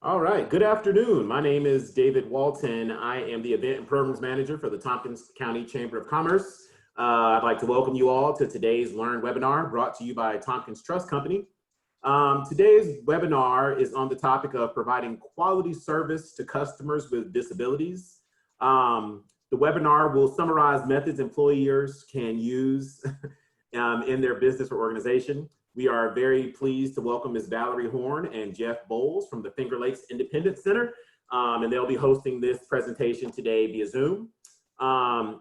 All right, good afternoon. My name is David Walton. I am the Event and Programs Manager for the Tompkins County Chamber of Commerce. I'd like to welcome you all to today's L.E.A.R.N webinar brought to you by Tompkins Trust Company. Today's webinar is on the topic of providing quality service to customers with disabilities. The webinar will summarize methods employers can use in their business or organization. We are very pleased to welcome Ms. Valerie Horn and Jeff Boles from the Finger Lakes Independence Center, and they'll be hosting this presentation today via Zoom.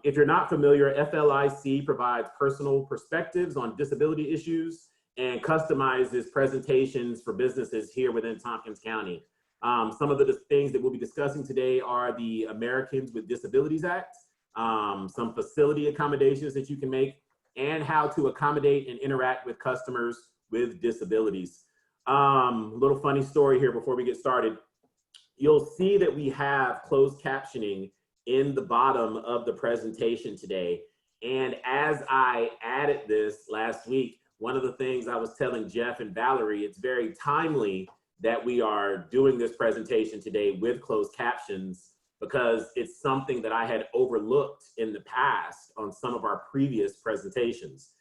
If you're not familiar, FLIC provides personal perspectives on disability issues and customizes presentations for businesses here within Tompkins County. Some of the things that we'll be discussing today are the Americans with Disabilities Act, some facility accommodations that you can make, and how to accommodate and interact with customers with disabilities. Little funny story here before we get started. You'll see that we have closed captioning in the bottom of the presentation today. And as I added this last week, one of the things I was telling Jeff and Valerie, it's very timely that we are doing this presentation today with closed captions, because it's something that I had overlooked in the past on some of our previous presentations.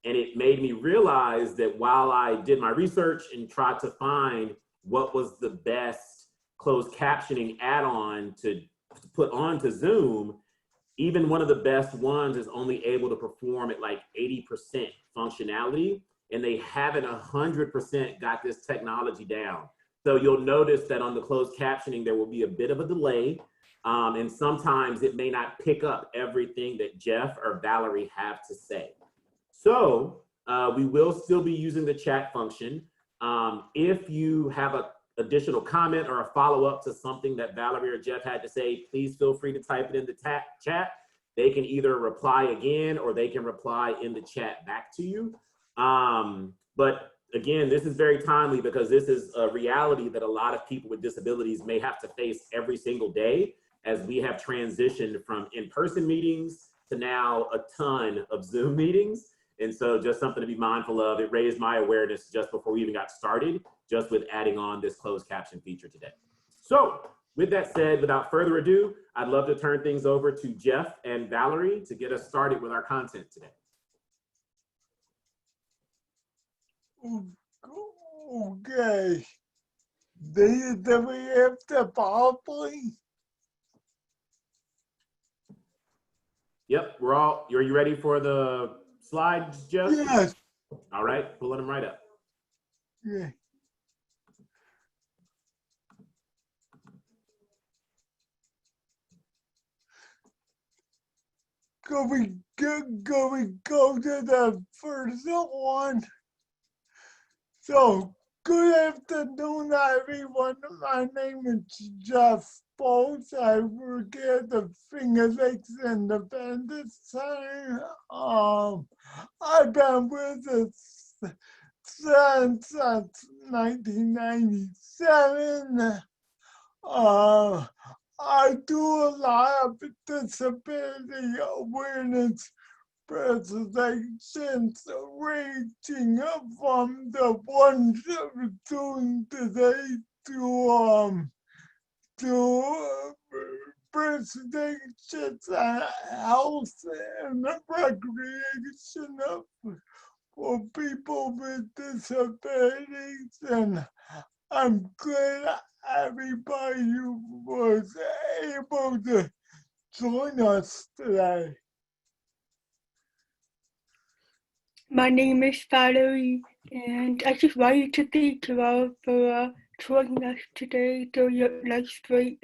And it made me realize that while I did my research and tried to find what was the best closed captioning add-on to put onto Zoom, even one of the best ones is only able to perform at like 80% functionality, and they haven't 100% got this technology down. So you'll notice that on the closed captioning, there will be a bit of a delay. And sometimes it may not pick up everything that Jeff or Valerie have to say. So we will still be using the chat function. If you have an additional comment or a follow-up to something that Valerie or Jeff had to say, please feel free to type it in the chat. They can either reply again or they can reply in the chat back to you. But again, this is very timely because this is a reality that a lot of people with disabilities may have to face every single day, as we have transitioned from in-person meetings to now a ton of Zoom meetings. And so just something to be mindful of. It raised my awareness just before we even got started, just with adding on this closed caption feature today. So with that said, without further ado, I'd love to turn things over to Jeff and Valerie to get us started with our content today. Okay. Do we have the PowerPoint? Yep, are you ready for the slides, Jeff? Yes. All right, pulling them right up. Yeah. Go to the first one? So, good afternoon, everyone. My name is Jeff Boles. I work at the Finger Lakes Independence Center. I've been with us since 1997. I do a lot of disability awareness presentations, ranging from the ones that we're doing today to presentations on health and recreation for people with disabilities. And I'm glad everybody was able to join us today. My name is Valerie, and I just wanted to thank you all for joining us today during your live stream.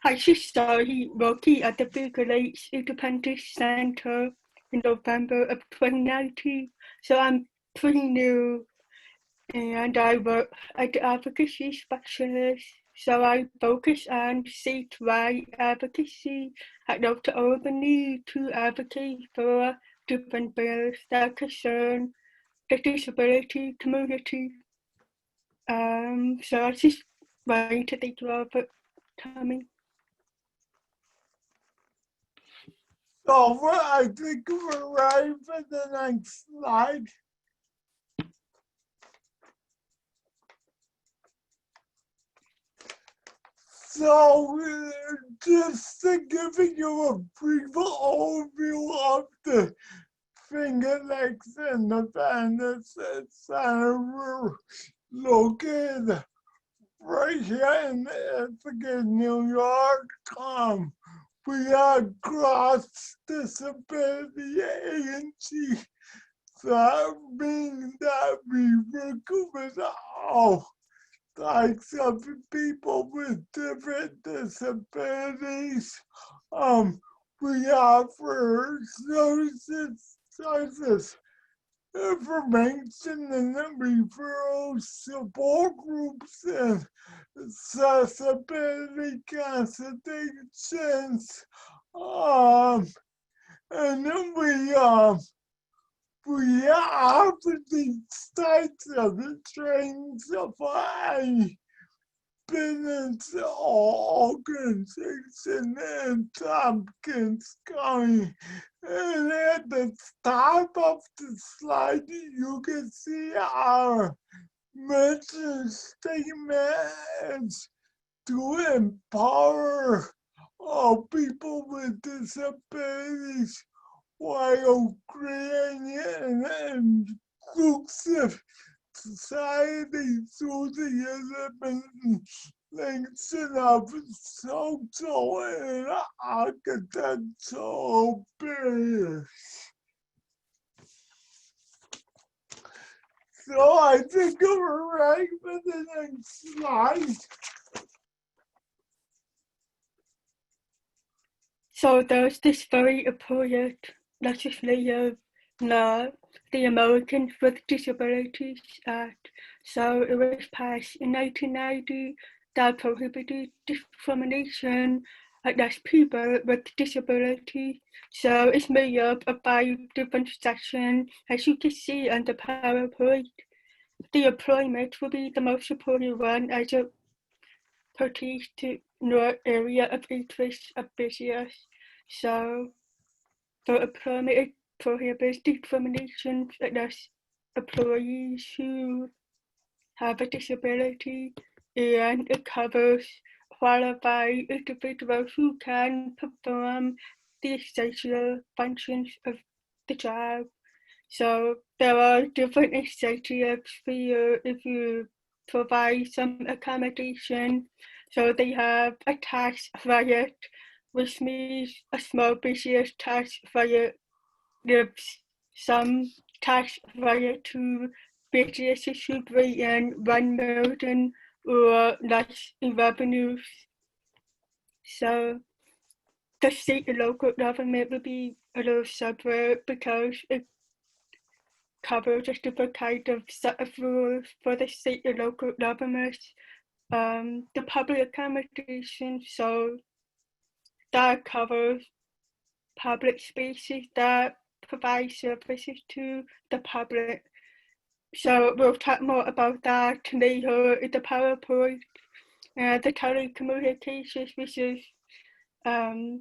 I just started working at the Finger Lakes Independence Center in November of 2019, so I'm pretty new, and I work as the advocacy specialist. So I focus on statewide advocacy. I love to open need to advocate for different bills that concern the disability community. So I just wanted to thank you all for coming. So I think we're ready for the next slide. So, just to give you a brief overview of the Finger Lakes Independence Center, we're located right here in Ithaca, New York. We are cross disability agency. That means that we work with all types of people with different disabilities. We offer services such as information and referral support groups and accessibility consultations. And then we offer these types of trainings for any business or organization in Tompkins County. And at the top of the slide, you can see our mission statement to empower all people with disabilities while creating an inclusive society through the elimination of social and architectural barriers. So I think we're ready for the next slide. So there's this very important legislative law, the Americans with Disabilities Act. So it was passed in 1990 that prohibited discrimination against people with disabilities. So it's made up of 5 different sections. As you can see on the PowerPoint, the employment will be the most important one as it pertains to your area of interest of business. So the employment prohibits discrimination against employees who have a disability, and it covers qualified individuals who can perform the essential functions of the job. So there are different incentives for you if you provide some accommodation. So they have a tax credit, which means a small business tax credit gives some tax credit to businesses who bring in 1 million or less in revenues. So the state and local government will be a little separate because it covers a different kind of set of rules for the state and local governments. The public accommodation, so that covers public spaces that provide services to the public. So we'll talk more about that later in the PowerPoint. The telecommunications, which is the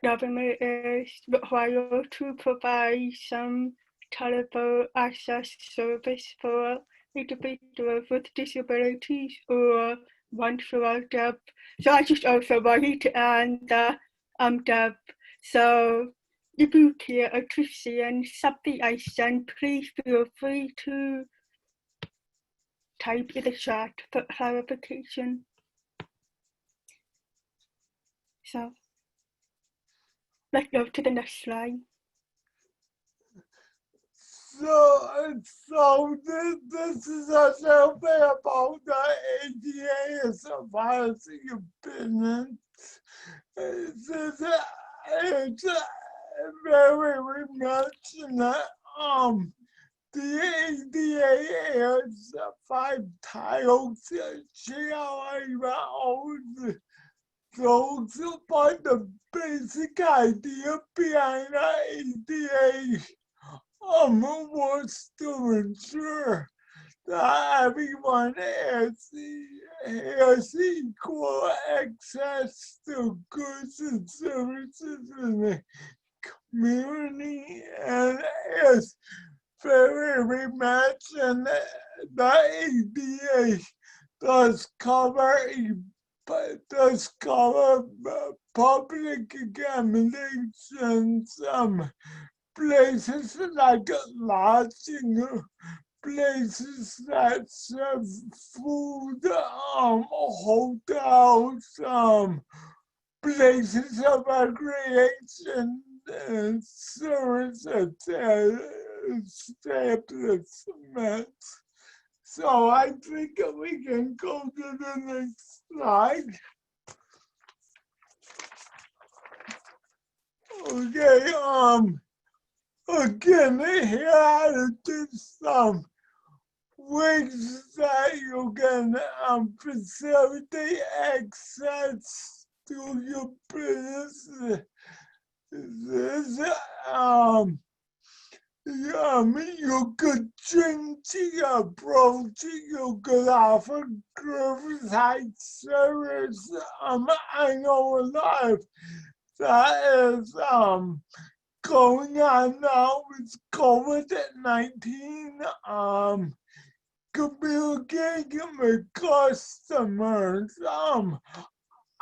government is required to provide some telephone access service for individuals with disabilities or ones who are deaf. So I just also wanted to add that I'm deaf. So if you care to send something I send, please feel free to type in the chat for clarification. So let's go to the next slide. So this is a little bit about the ADA as a policy of business. It's very much in that the ADA has 5 titles. Those but the basic idea behind the ADA was to ensure that everyone has equal access to goods and services in the community, and is very much, and the ADA does cover but does cover public accommodations, places like lodging, places that serve food, hotels, places of recreation, and service establishments. So I think we can go to the next slide. Okay, again, here are some ways that you can facilitate access to your business. This, you could change your approach, you could offer curbside service. I know a lot of that is going on now with COVID-19. Communicating with customers.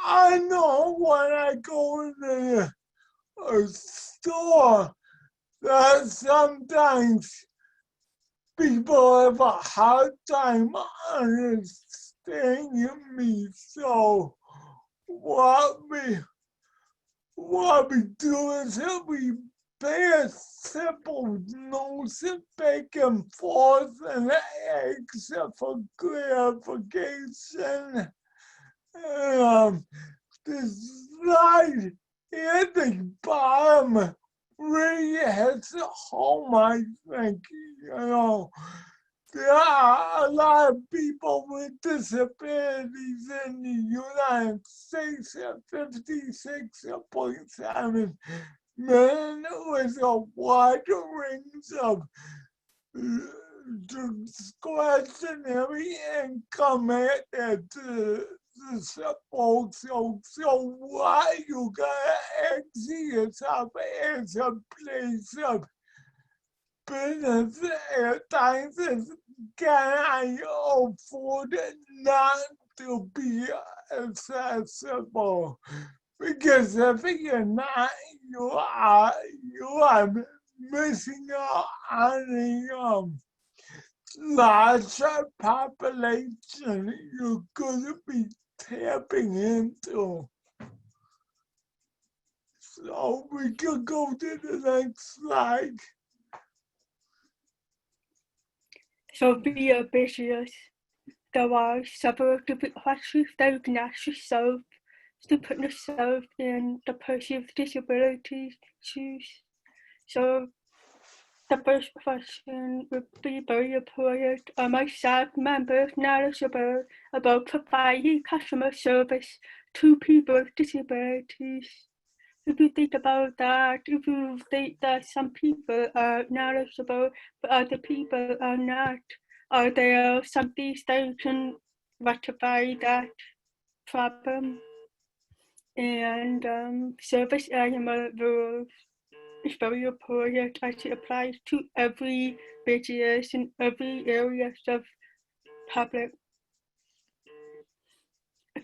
I know when I go into a store that sometimes people have a hard time understanding me. So what we do is we pay a simple notes back and forth and ask for clarification. The slide at the bottom really hits home, I think. There are a lot of people with disabilities in the United States, 56.7 million, with a wide range of discretionary income at the disposal. So why you gotta exit yourself as a place of business at times is, can I afford not to be accessible? Because if you're not, you are missing out on a larger population you could be tapping into. So we could go to the next slide. So be a business. There are several different questions that you can ask yourself to put yourself in the person with disabilities shoes. So the first question would be very important. Are my staff members knowledgeable about providing customer service to people with disabilities? If you think about that, if you think that some people are knowledgeable but other people are not, are there some things that you can rectify that problem? And service animal rules is very important as it applies to every business in every area of public.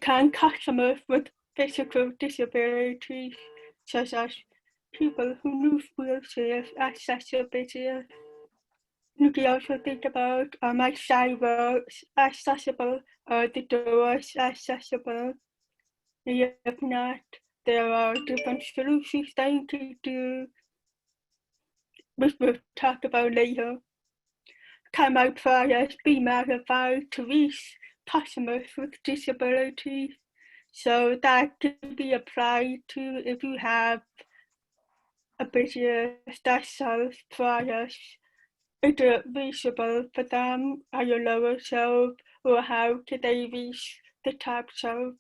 Can customers with physical disabilities, such as people who use wheelchairs, access your business? You can also think about my sidewalks accessible, the doors accessible. If not, there are different solutions that you can do, which we'll talk about later. Can my products be modified to reach customers with disabilities? So that can be applied to if you have a business that sells products. Is it reachable for them at a lower shelf, or how can they reach the top shelf?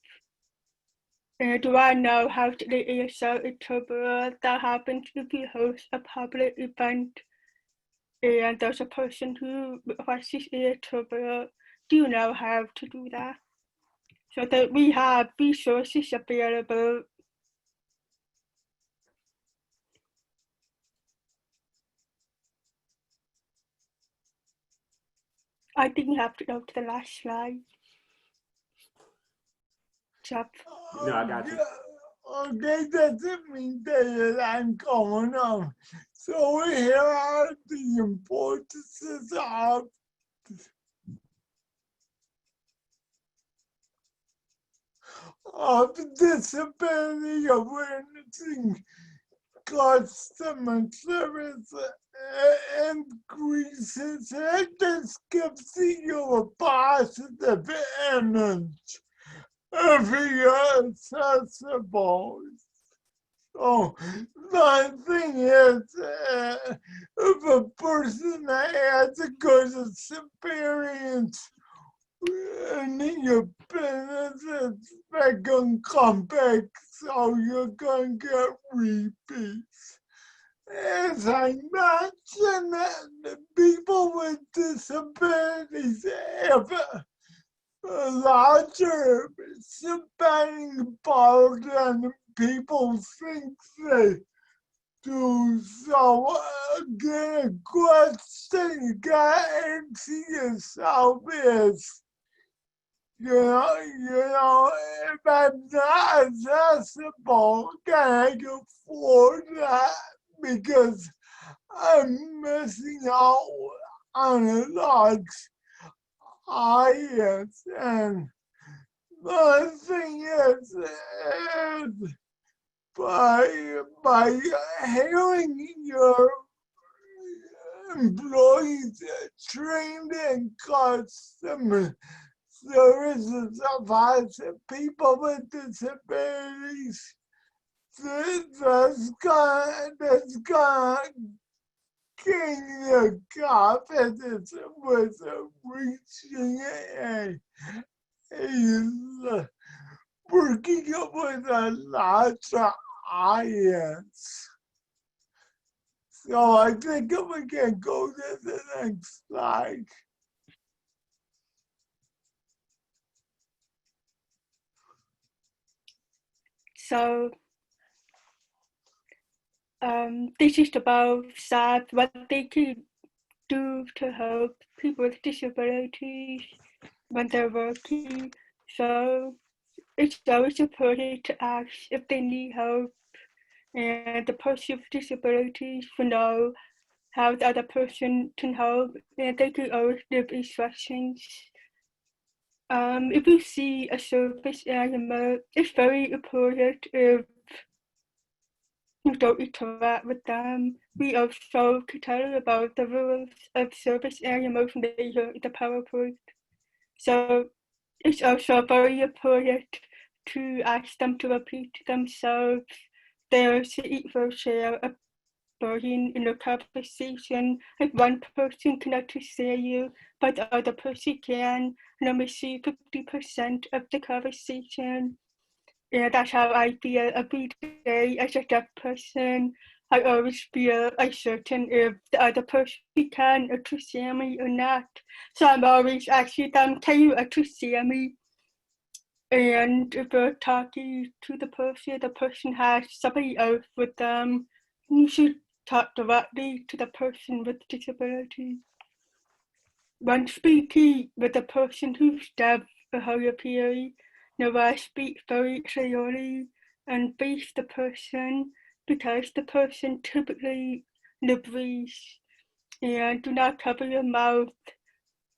Do I know how to get a yourself interpreter that happens if you host a public event and there's a person who requests an interpreter? Do you know how to do that? So that we have resources available. I think you have to go to the last slide. Jeff. No, I got you. Okay, doesn't mean that I'm going on. So here are the importances of disability awareness, customer service, increases, and this gives you a positive image of your accessible. So the thing is, if a person has a good experience in your business, it's not gonna come back, so you're gonna get repeats. As I mentioned, the people with disabilities have a larger spending power than people think they do. So again, a question you gotta answer yourself is, if I'm not accessible, can I afford that? Because I'm missing out on a large audience. And the thing is by having your employees trained in customer services of us, people with disabilities, that's gonna gain the confidence with reaching a working with a large audience. So I think we can go to the next slide. So this is about staff, what they can do to help people with disabilities when they're working. So it's always important to ask if they need help, and the person with disabilities will know how the other person can help, and they can always give instructions. If you see a service animal, it's very important if you don't interact with them. We also can tell you about the rules of service animals later in the PowerPoint. So it's also very important to ask them to repeat themselves. There's an equal share of burden in the conversation. If one person cannot hear you, but the other person can, and only see 50% of the conversation. Yeah, that's how I feel every day as a deaf person. I always feel uncertain if the other person can understand me or not. So I'm always asking them, can you understand me? And if we're talking to the person has somebody else with them, you should talk directly to the person with disability. When speaking with a person who's deaf or hard of hearing, I speak very slowly and face the person because the person typically breathes and do not cover your mouth.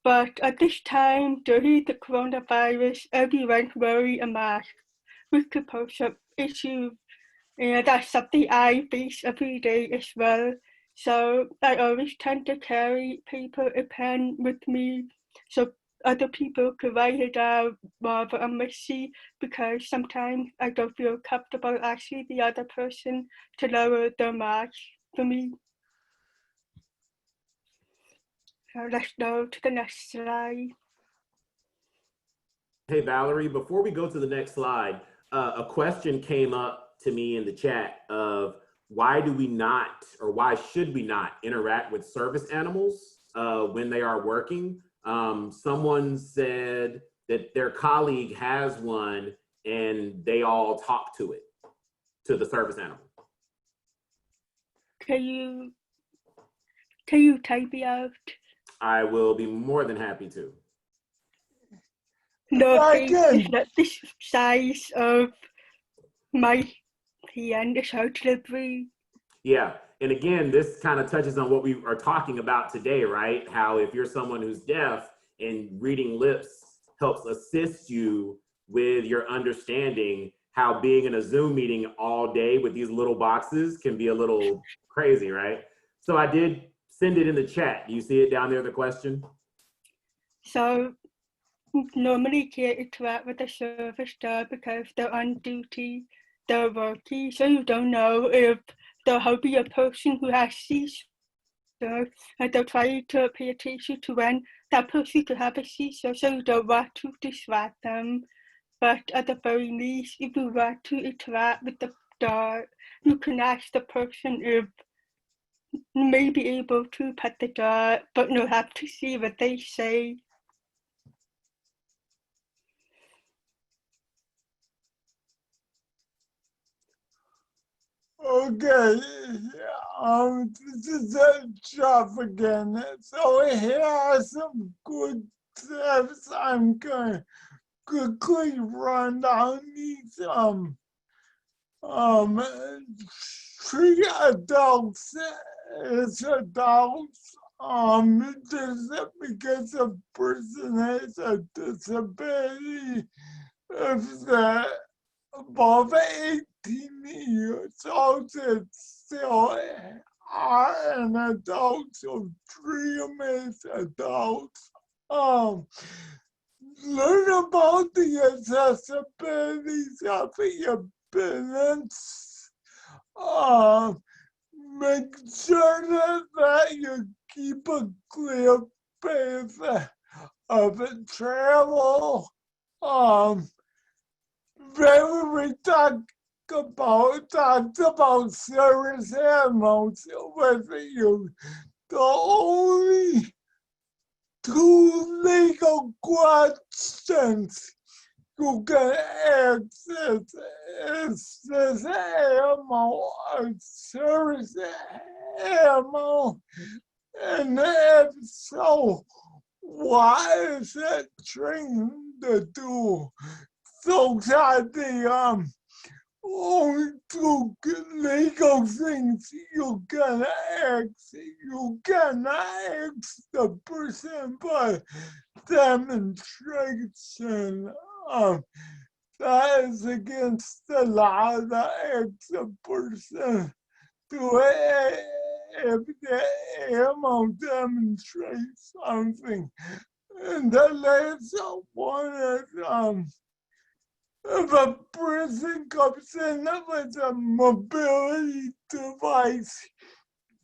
But at this time, during the coronavirus, everyone's wearing a mask, which could pose up issues. And that's something I face every day as well. So I always tend to carry paper and pen with me so other people could write it down rather than messy, because sometimes I don't feel comfortable asking the other person to lower their mask for me. So let's go to the next slide. Hey, Valerie, before we go to the next slide, a question came up to me in the chat of why do we not, or why should we not interact with service animals when they are working? Someone said that their colleague has one and they all talk to it, to the service animal. Can you type it out? I will be more than happy to. the Like face is not the size of my hand, it's hard to breathe. Yeah. And again, this kind of touches on what we are talking about today, right? How if you're someone who's deaf and reading lips helps assist you with your understanding, how being in a Zoom meeting all day with these little boxes can be a little crazy, right? So I did send it in the chat. Do you see it down there, the question? So normally can't interact with the service dog because they're on duty, they're working, so you don't know if there'll be a person who has seizure and they're trying to pay attention to when that person could have a seizure, so you don't want to distract them. But at the very least, if you want to interact with the dog, you can ask the person if you may be able to pet the dog, but you'll have to see what they say. Okay, this is Jeff again. So here are some good tips. I'm gonna quickly run down these. Treat adults as adults. Just because a person has a disability, if they're above 18 years old, they still are an adult, so treat them as adults. Learn about the accessibilities of your business. Make sure that you keep a clear path of travel. Valerie talked about service animals with you. The only two legal questions you can access is this animal, a service animal, and if so, why is it trained to do? Those are the only two legal things you can ask. You cannot ask the person by demonstration. That is against the law to ask a person to if the animal demonstrates something. And the last one is if a person comes in with a mobility device,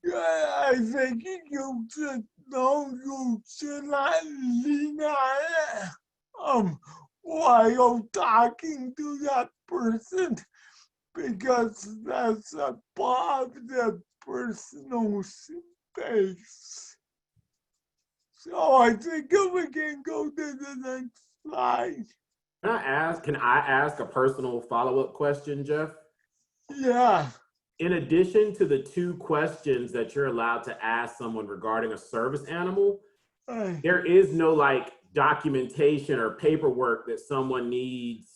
I think you should know you should not lean on it while talking to that person, because that's above the personal space. So I think we can go to the next slide. Can I ask a personal follow-up question, Jeff? Yeah. In addition to the two questions that you're allowed to ask someone regarding a service animal, there is no like documentation or paperwork that someone needs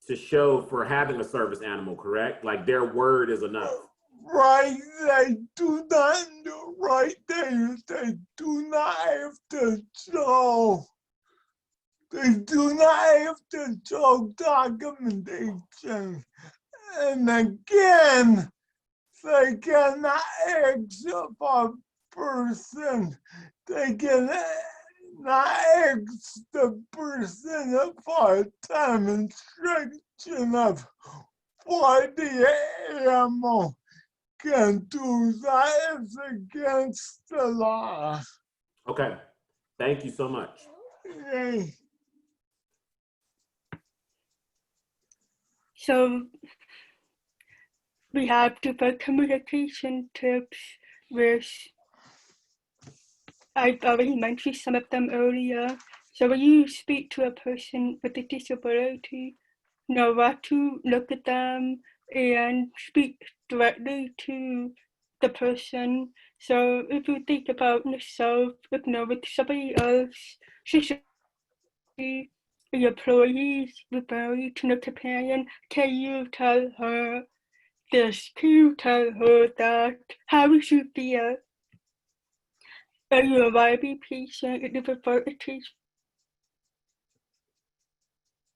to show for having a service animal, correct? Like their word is enough. Right, they do not, right there, they do not have to show. They do not have to show documentation. And again, they cannot ask a person. They cannot ask the person for a demonstration of what the animal can do. That is against the law. Okay, thank you so much. Yay. So we have different communication tips, which I've already mentioned some of them earlier. So when you speak to a person with a disability, know what to look at them and speak directly to the person. So if you think about yourself, with somebody else, the employees referring to the parent, can you tell her this? Can you tell her that? How would you feel? Are you a YB patient with difficulties?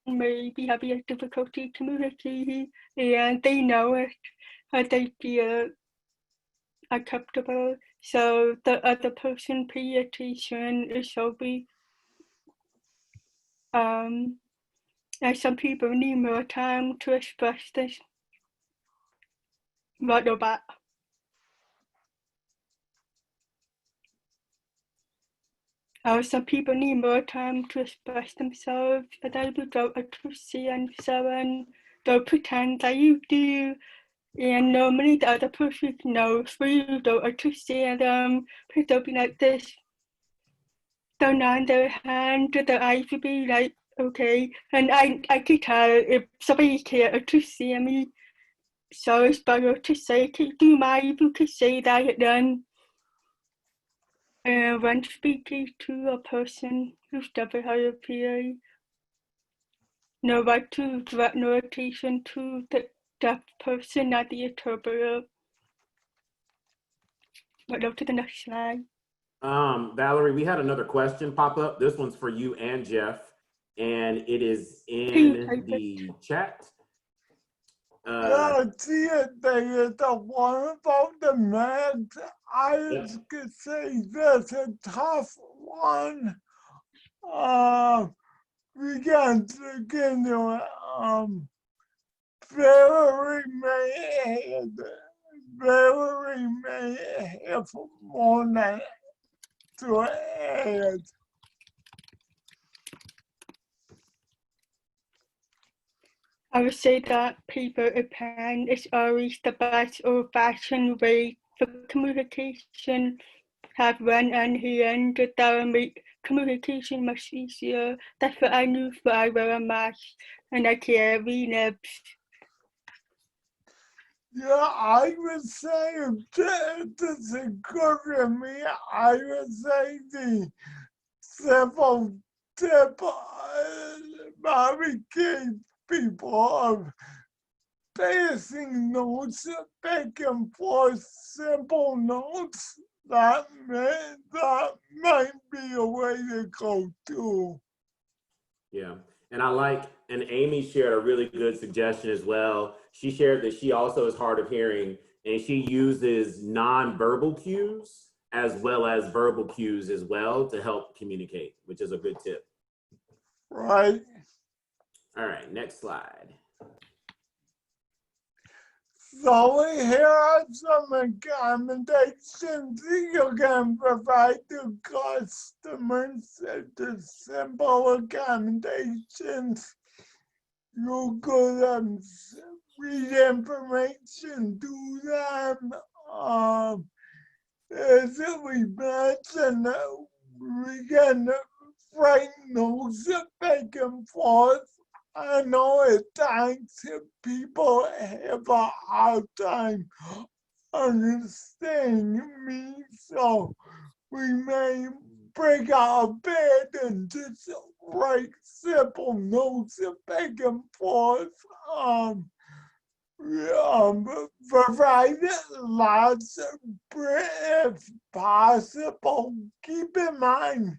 Maybe having a difficulty communicating, and they know it, and they feel uncomfortable. So the other person pay attention is be. And some people need more time to express this. What about? Some people need more time to express themselves, and they without accuracy and so on. They'll pretend that you do, and normally the other person knows where you don't understand them, but they'll be like this. They'll nod their hand, their eyes will be like, okay, and I can tell if somebody can't understand me. So it's better to say, do you mind if you could say that then? When speaking to a person who's never had a PA, know what to direct notation to the deaf person at the interpreter. But go to the next slide. Valerie, we had another question pop up. This one's for you and Jeff, and it is in the chat. Yeah, see it there, the one about the meds. I was gonna say that's a tough one. We got to get into it. Valerie may have more than to add. I would say that paper and pen is always the best old-fashioned way for communication. Have one on hand that will make communication much easier. That's what I knew for I wear a mask and I carry nibs. Yeah, I would say if this is good for me, I would say the simple tip Bobby people of passing notes back and forth, simple notes, that might be a way to go too. Yeah, and and Amy shared a really good suggestion as well. She shared that she also is hard of hearing and she uses non-verbal cues as well as verbal cues as well to help communicate, which is a good tip. Right. All right, next slide. So here are some accommodations you can provide to customers. The simple accommodations. You could read information to them. As we mentioned, we can write notes back and forth. I know at times people have a hard time understanding me, so we may break out of bed and just write simple notes back and forth. Provide lots of if possible. Keep in mind,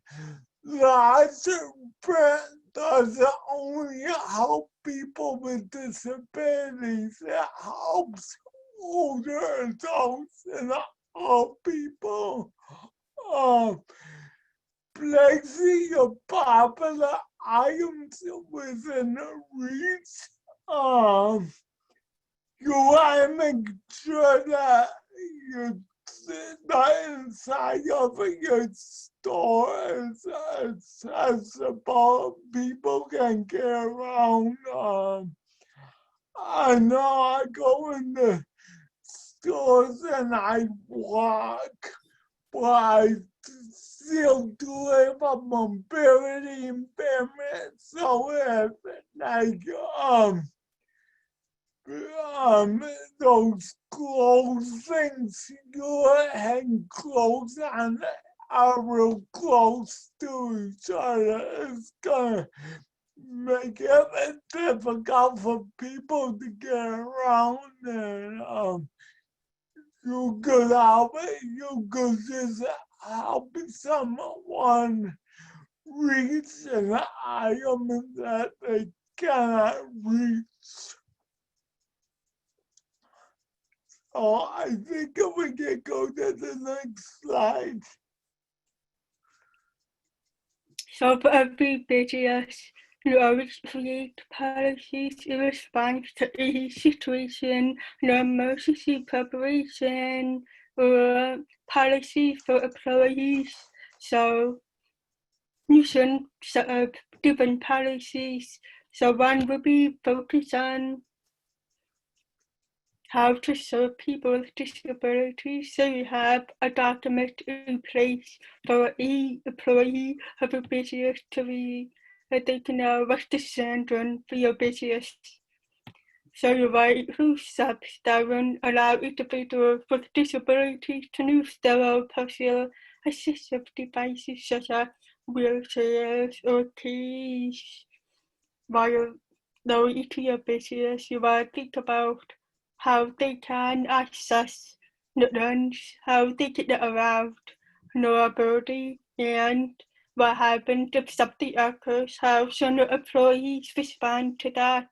lots of print doesn't only help people with disabilities, it helps older adults and all people. Placing your popular items within reach. You want to make sure that the inside of your store is accessible. People can get around. I know I go into stores and I walk, but I still do have a mobility impairment. So if those close things you hang close on are real close to each other, it's gonna make it difficult for people to get around, and you could just help someone reach an item that they cannot reach. Oh, I think if we can go to the next slide. So for every business, you always create policies in response to any situation, emergency preparation, or policy for employees. So you should set up different policies. So one will be focused on how to serve people with disabilities. So you have a document in place for each employee of a business to read, that they can know what's the standard for your business. So you write who steps that will allow individuals with disabilities to use their own personal assistive devices such as wheelchairs or keys. While going to your business, you want to think about how they can access the lunch, how they get around mobility, and what happens if something occurs, how some employees respond to that.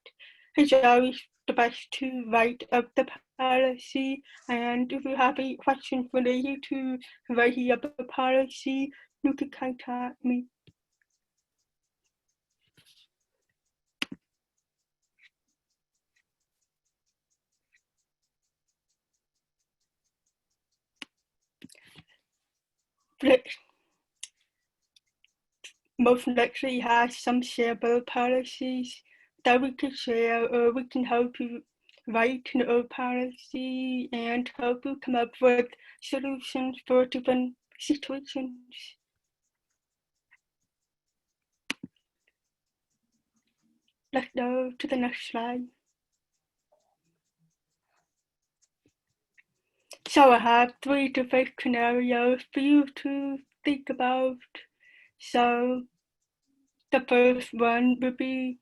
It's always the best to write up the policy, and if you have any questions related to writing up a policy, you can contact me. FLIC most likely has some shareable policies that we could share, or we can help you write an old policy and help you come up with solutions for different situations. Let's go to the next slide. So I have 3 different scenarios for you to think about. So the first one would be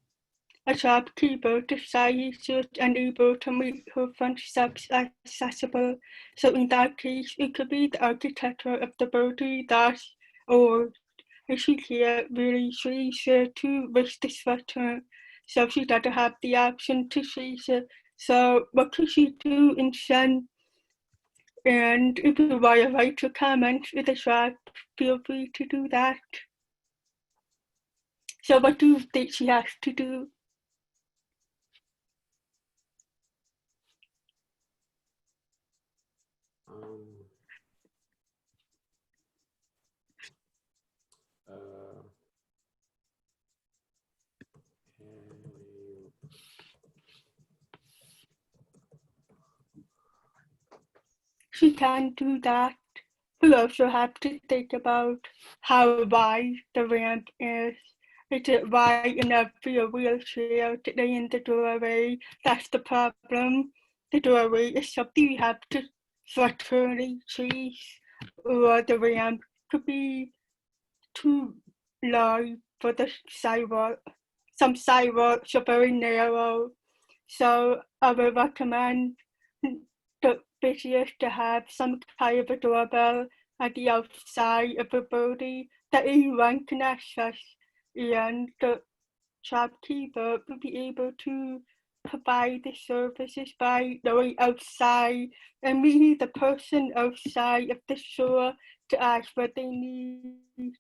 a shopkeeper decides she's unable to make her front steps accessible. So in that case, it could be the architecture of the building that's old. And she can't really change it to reach the structure. So she doesn't have the option to change it. So what could she do instead? And if you want to write your comments in the chat, feel free to do that. So what do you think she has to do? She can do that. We also have to think about how wide the ramp is. Is it wide enough for your wheelchair to lay in the doorway? That's the problem. The doorway is something you have to structurally change, or the ramp could be too large for the sidewalk. Some sidewalks are very narrow, so I would recommend the business to have some kind of a doorbell at the outside of the building that anyone can access, and the shopkeeper will be able to provide the services by going outside and meeting the person outside of the store to ask what they need.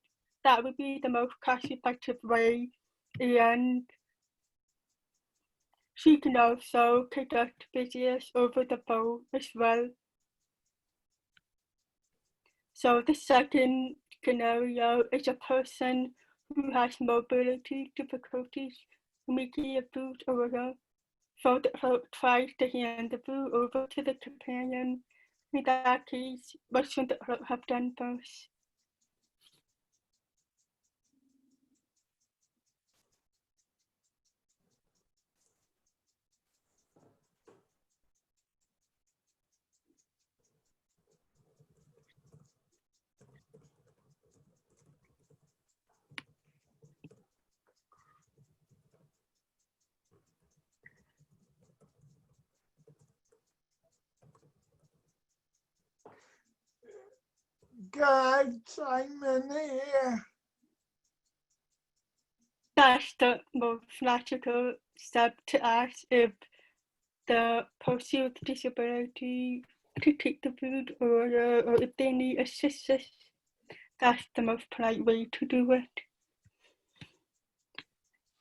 That would be the most cost-effective way, and she can also conduct business over the phone as well. So the second scenario is a person who has mobility difficulties making a food order. So the clerk tries to hand the food over to the companion. In that case, what should the clerk have done first? can I chime in here? That's the most logical step to ask if the person with disability to take the food order or if they need assistance. That's the most polite way to do it.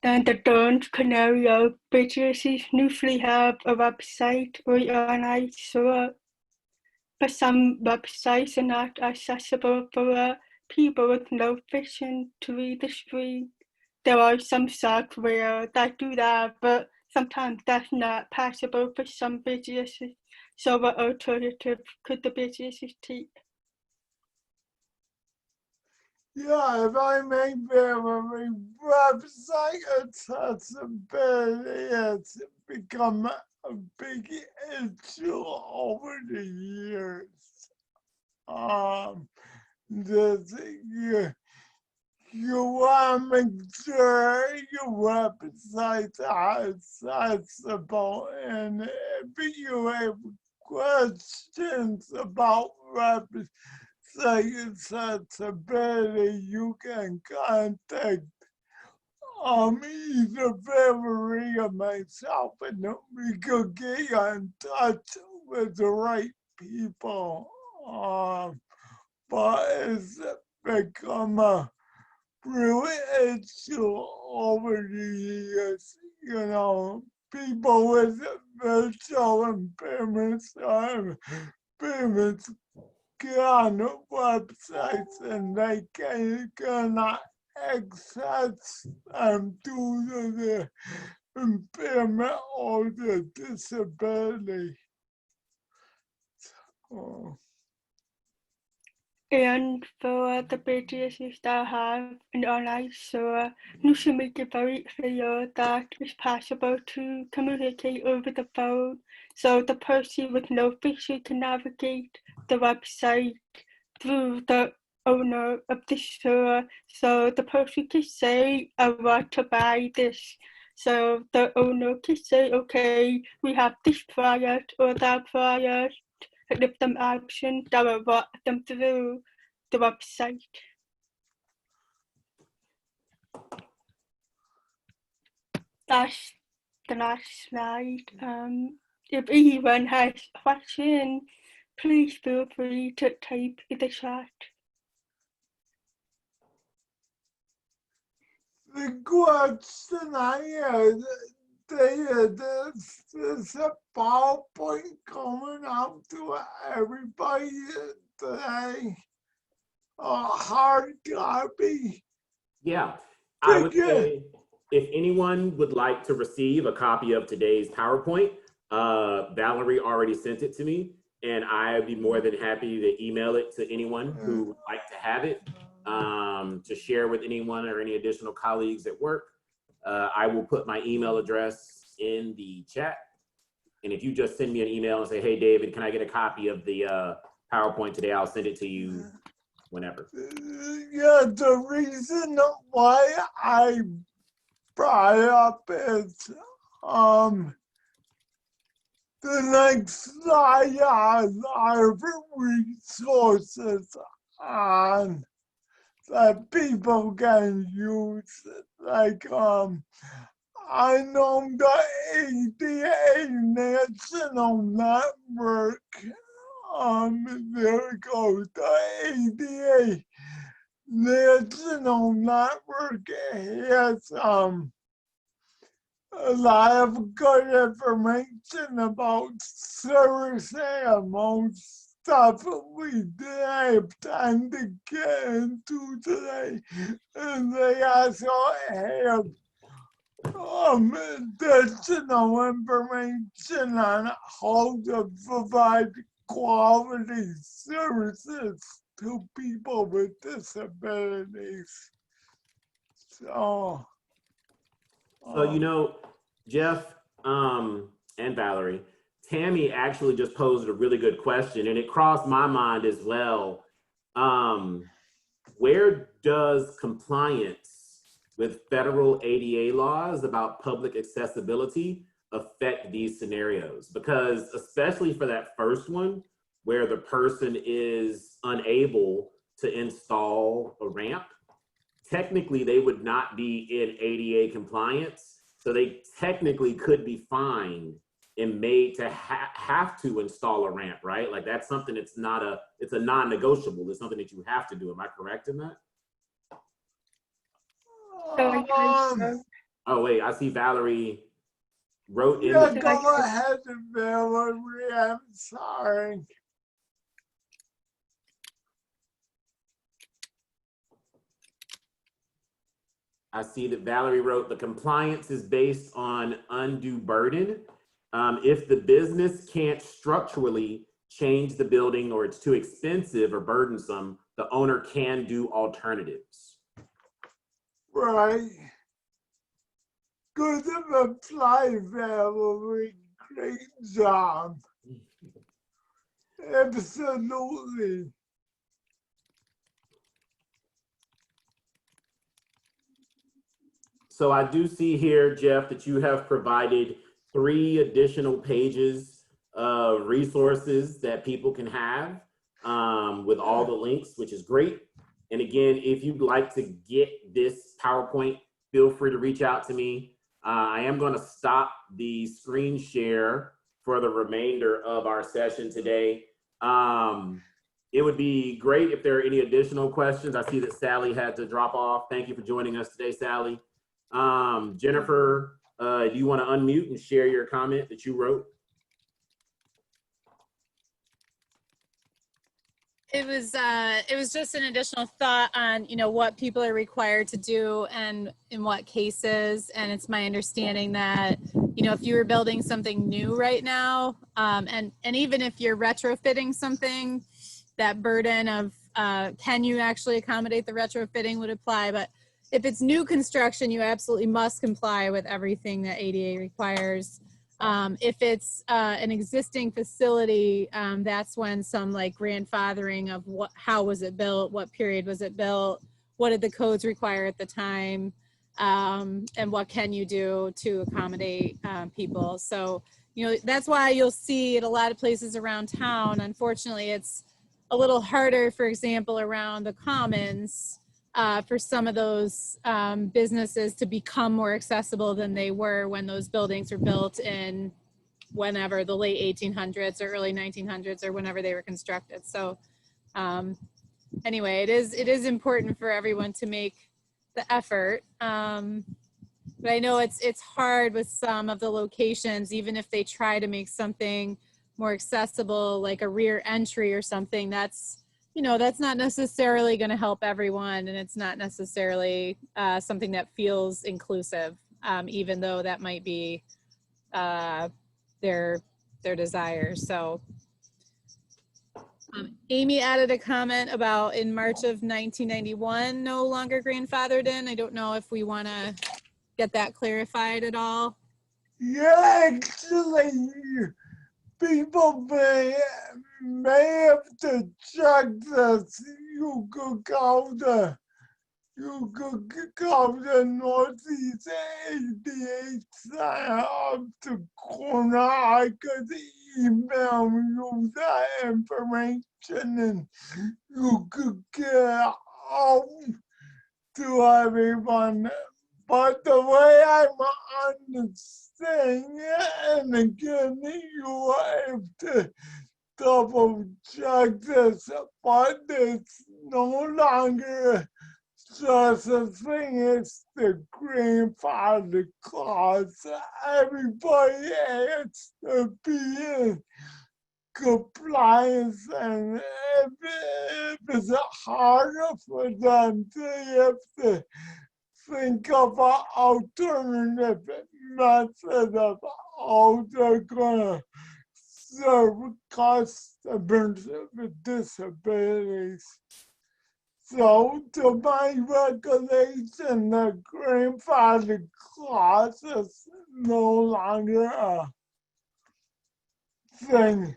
Then the third scenario, businesses usually have a website or online store, but some websites are not accessible for people with no vision to read the screen. There are some software that do that, but sometimes that's not possible for some businesses. So what alternative could the businesses take? Yeah, if I may, Valerie, website accessibility has become a big issue over the years. You want to make sure your website is accessible, and if you have questions about website accessibility, you can contact either Valerie or myself, and we could get you in touch with the right people. But it's become a real issue over the years. You know, people with visual impairments get on the websites and they cannot access them due to the impairment or the disability. So, And for the businesses that have an online store, you should make it very clear that it's possible to communicate over the phone, so the person with no vision can navigate the website through the owner of the store. So the person can say, I want to buy this. So the owner can say, okay, we have this product or that product. Give them options that will walk them through the website. That's the last slide. If anyone has a question, please feel free to type in the chat. the question I had, David, is a PowerPoint coming out to everybody today? A hard copy? Yeah, I would Yeah. say if anyone would like to receive a copy of today's PowerPoint, Valerie already sent it to me, and I'd be more than happy to email it to anyone who would like to have it, to share with anyone or any additional colleagues at work. I will put my email address in the chat. And if you just send me an email and say, hey, David, can I get a copy of the PowerPoint today? I'll send it to you whenever. Yeah, the reason why I brought up is the next slide has our resources on that people can use. Like I know the ADA National Network. There goes the ADA National Network has a lot of good information about service animals, stuff we didn't have time to get into today. And they also have additional information on how to provide quality services to people with disabilities. So you know, Jeff and Valerie, Tammy actually just posed a really good question, and it crossed my mind as well. Where does compliance with federal ADA laws about public accessibility affect these scenarios? Because especially for that first one, where the person is unable to install a ramp, technically they would not be in ADA compliance. So they technically could be fined and made to have to install a ramp, right? Like that's something it's a non-negotiable. It's something that you have to do. Am I correct in that? Oh wait, I see Valerie wrote in. Yeah, go ahead, Valerie, I'm sorry. I see that Valerie wrote, the compliance is based on undue burden. If the business can't structurally change the building or it's too expensive or burdensome, the owner can do alternatives. Right. Good reply, Valerie. Great job. Absolutely. So I do see here, Jeff, that you have provided 3 additional pages of resources that people can have with all the links, which is great. And again, if you'd like to get this PowerPoint, feel free to reach out to me. I am going to stop the screen share for the remainder of our session today. It would be great if there are any additional questions. I see that Sally had to drop off. Thank you for joining us today, Sally. Jennifer, do you want to unmute and share your comment that you wrote? It was just an additional thought on, you know, what people are required to do and in what cases. And it's my understanding that, you know, if you were building something new right now, and even if you're retrofitting something, that burden of can you actually accommodate the retrofitting would apply. But if it's new construction, you absolutely must comply with everything that ADA requires. If it's an existing facility, that's when some like grandfathering of how was it built, what period was it built, what did the codes require at the time, and what can you do to accommodate people. So, you know, that's why you'll see at a lot of places around town, unfortunately, it's a little harder, for example, around the commons, for some of those businesses to become more accessible than they were when those buildings were built in whenever, the late 1800s or early 1900s or whenever they were constructed. So anyway, it is important for everyone to make the effort. But I know it's hard with some of the locations, even if they try to make something more accessible, like a rear entry or something, that's, you know, that's not necessarily going to help everyone, and it's not necessarily something that feels inclusive, even though that might be their desire. So Amy added a comment about in March of 1991, no longer grandfathered in. I don't know if we want to get that clarified at all. Yeah, actually, people may have to check this. You could call the Northeast ADA sign up to corner. I could email you that information and you could get out to everyone. But the way I'm understanding it, and again, you have to double check this, but it's no longer just a thing, it's the grandfather clause. Everybody has to be in compliance, and if it's harder for them, they have to think of an alternative method of how they're gonna serve customers with disabilities. So, to my recollection, the grandfather clause is no longer a thing.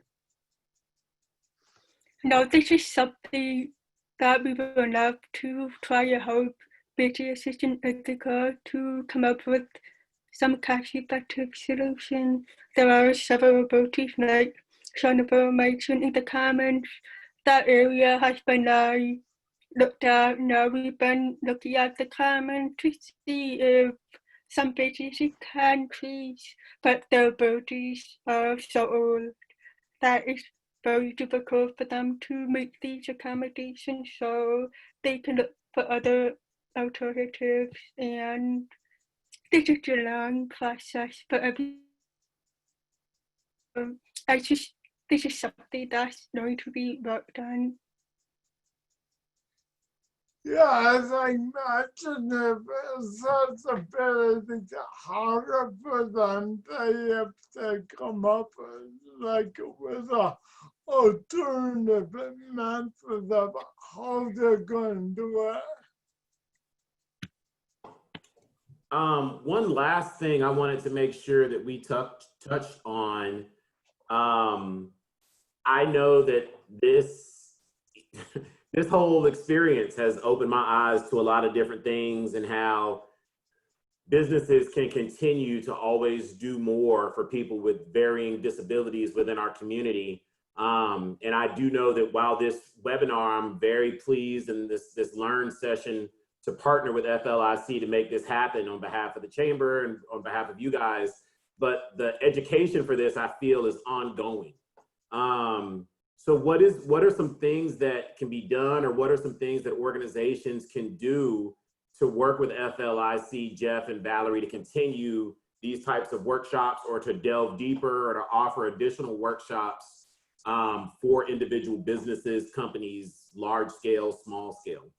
No, this is something that we will have to try to help businesses in Ithaca to come up with some cost-effective solution. There are several approaches, like Jennifer mentioned in the comments. That area has been looked at, now we've been looking at the comment to see if some businesses can increase, but their bodies are so old that it's very difficult for them to make these accommodations, so they can look for other alternatives, and this is a long process for every. I just this is something that's going to be worked on. Yeah, as I mentioned, if accessibility harder for them, they have to come up with a alternative method of how they're going to do it. One last thing I wanted to make sure that we touched on. I know that this this whole experience has opened my eyes to a lot of different things and how businesses can continue to always do more for people with varying disabilities within our community. And I do know that while this webinar, I'm very pleased in this Learn session to partner with FLIC to make this happen on behalf of the chamber and on behalf of you guys. But the education for this, I feel, is ongoing. So what are some things that can be done, or what are some things that organizations can do to work with FLIC, Jeff and Valerie, to continue these types of workshops, or to delve deeper, or to offer additional workshops for individual businesses, companies, large scale, small scale?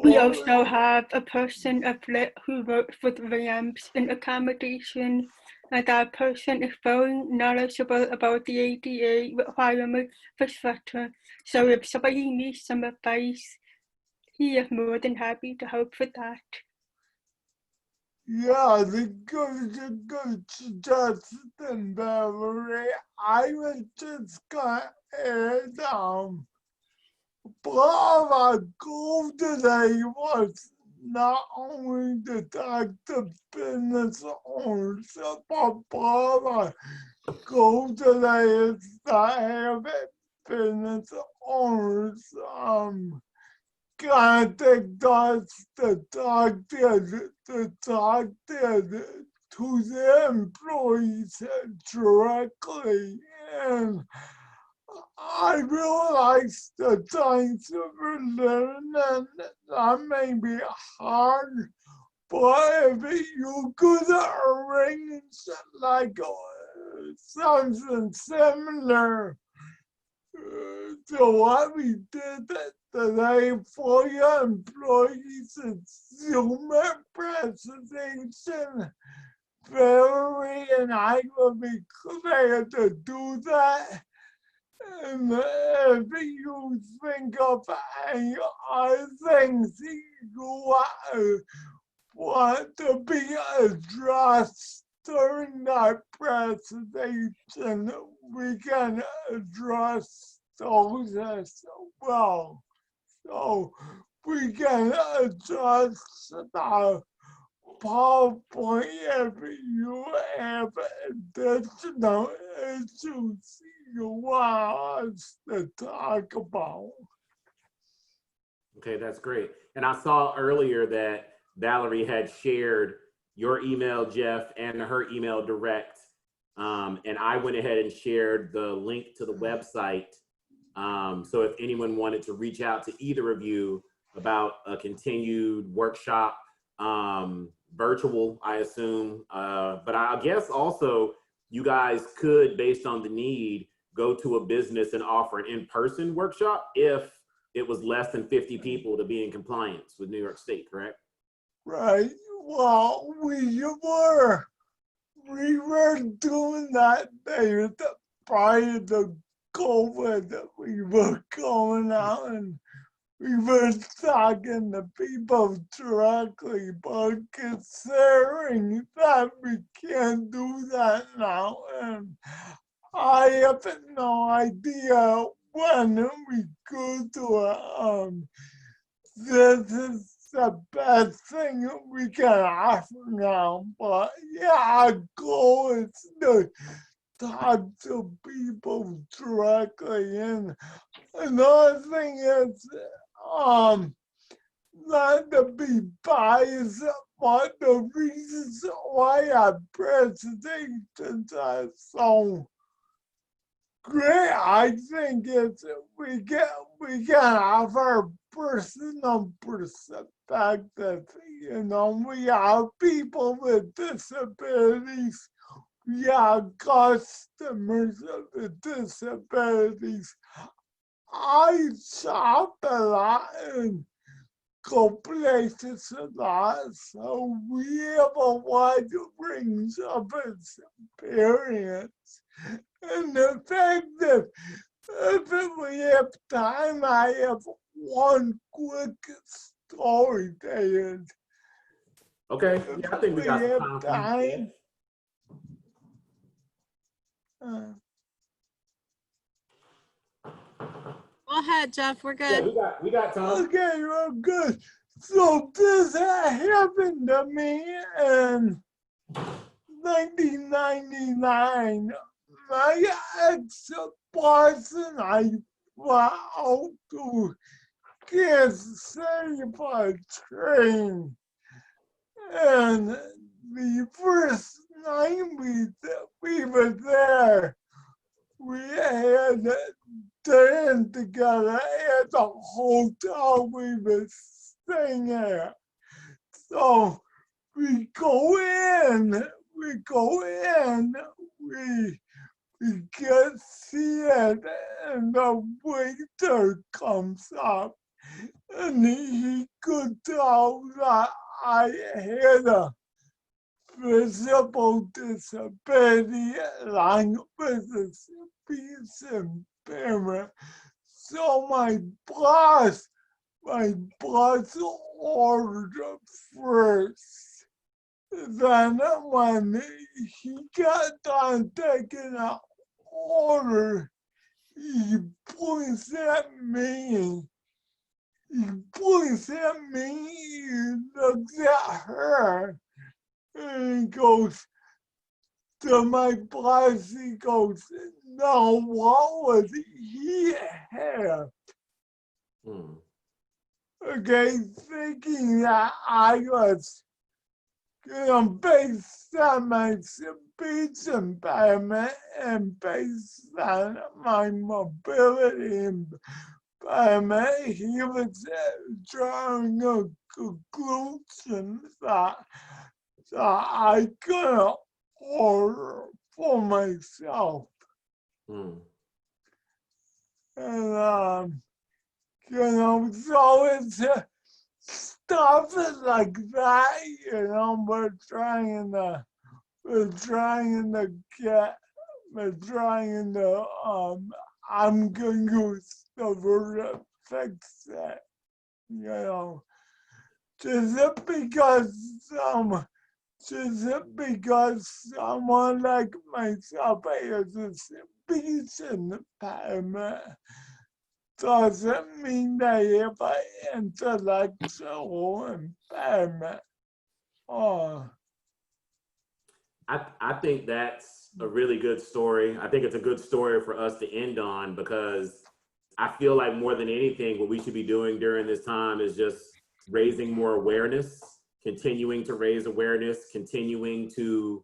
We also have a person, a FLIC, who works with ramps and accommodation, and that person is very knowledgeable about the ADA requirements for structure. So if somebody needs some advice, he is more than happy to help with that. Yeah, the good suggestion, Valerie. I was just gonna add, part of our goal today was not only to talk to business owners, but part of our goal today is to have business owners contact us to talk to the employees directly. And I realize the times of learning that may be hard, but if you could arrange like something similar to what we did today for your employees in Zoom presentation, Valerie and I will be glad to do that. And if you think of any other things you want to be addressed during that presentation, we can address those as well. So we can adjust the PowerPoint if you have additional issues you want us to talk about. Okay, that's great. And I saw earlier that Valerie had shared your email, Jeff, and her email direct. And I went ahead and shared the link to the website. So if anyone wanted to reach out to either of you about a continued workshop, virtual, I assume, but I guess also you guys could, based on the need, go to a business and offer an in-person workshop if it was less than 50 people to be in compliance with New York State, correct? Right. Well, we were doing that there prior to COVID. We were going out and we were talking to people directly, but considering that we can't do that now, and I have no idea when we could do it. This is the best thing we can offer now, but yeah, our goal is to talk to people directly. And another thing is, not to be biased, but the reasons why our presentations are so great, I think it's we can have our personal perspective. You know, we are people with disabilities. We are customers with disabilities. I shop a lot and go places a lot, so we have a wide range of experience. And the fact that if we have time, I have one quick story there. Okay, yeah, I think we got have some time. Go ahead, Jeff. We're Yeah, good. we got time. Okay, well, good. So this happened to me in 1999. My ex-boss and I flew out to Kansas City for a train. And the first night we were there, we had dinner together at the hotel we were staying at. So we go in, we get seated, and the waiter comes up, and he could tell that I had a visible disability along with a speech impairment. So my boss ordered first. Then when he got done taking an order, he points at me. He looks at her, and he goes to my boss, he goes, "Now what would he have?" Okay, thinking that I was, based on my speech impairment and based on my mobility impairment, he was drawing a conclusion that I couldn't order for myself. And so it's stuff like that, we're trying to I'm going to discover fix it, just because someone like myself has a speech impairment doesn't mean they have an intellectual impairment. I think that's a really good story. I think it's a good story for us to end on, because I feel like more than anything, what we should be doing during this time is just raising more awareness, continuing to raise awareness, continuing to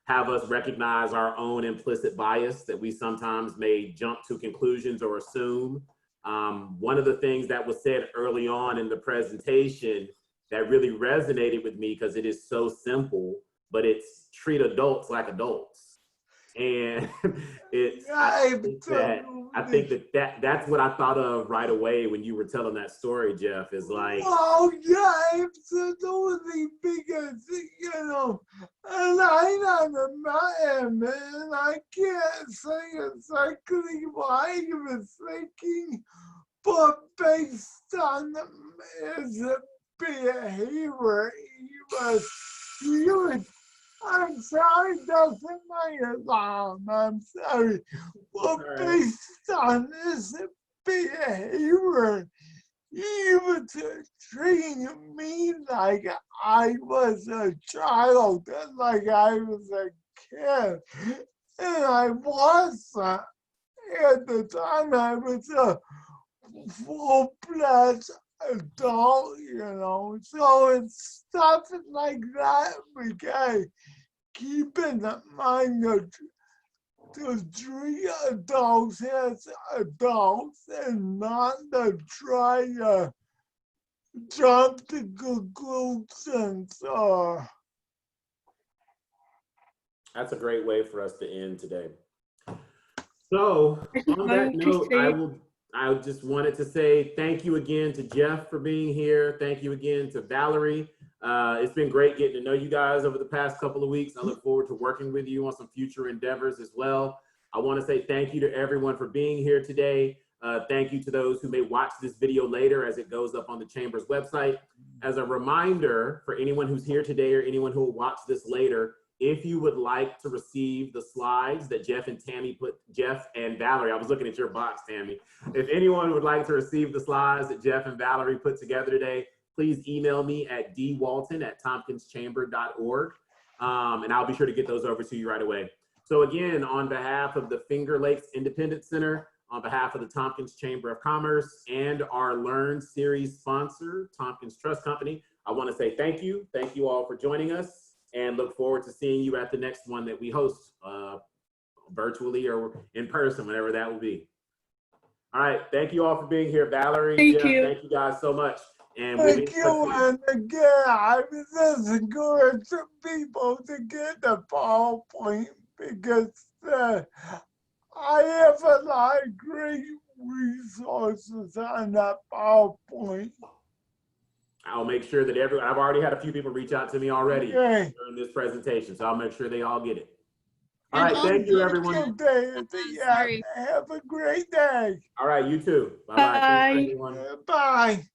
have us recognize our own implicit bias that we sometimes may jump to conclusions or assume. One of the things that was said early on in the presentation that really resonated with me, because it is so simple, but it's treat adults like adults. And it's, I think that's what I thought of right away when you were telling that story, Jeff, is like, oh yeah, absolutely, because and I'm not a man, and I can't say exactly what he was thinking, but based on his behavior, he was I'm sorry, that's my alarm. I'm sorry. But based on this behavior, he was treating me like I was a child, like I was a kid. And I wasn't. At the time, I was a full-fledged adult, you know. So it's stuff like that we gotta keep in mind to treat adults as adults and not to try to jump to conclusions or That's a great way for us to end today. So I just on that wanted to note, say, I just wanted to say thank you again to Jeff for being here. Thank you again to Valerie. It's been great getting to know you guys over the past couple of weeks. I look forward to working with you on some future endeavors as well. I want to say thank you to everyone for being here today. Thank you to those who may watch this video later as it goes up on the Chamber's website. As a reminder for anyone who's here today or anyone who will watch this later, if you would like to receive the slides that Jeff and Valerie, I was looking at your box, Tammy. If anyone would like to receive the slides that Jeff and Valerie put together today, please email me at dwalton@tompkinschamber.org, and I'll be sure to get those over to you right away. So again, on behalf of the Finger Lakes Independence Center, on behalf of the Tompkins Chamber of Commerce and our Learn series sponsor, Tompkins Trust Company, I want to say thank you. Thank you all for joining us, and look forward to seeing you at the next one that we host virtually or in person, whenever that will be. All right, thank you all for being here. Valerie, thank Jeff, you. thank you guys so much. And we'll be in thank touch you. soon. And again, I just encourage people to get the PowerPoint because I have a lot of great resources on that PowerPoint. I'll make sure that I've already had a few people reach out to me already Okay. during this presentation, so I'll make sure they all get it. All And right, thank you, also- everyone. Yeah, Sorry. have a great day. All right, you too. Bye-bye. Thanks, Bye. everyone. Bye.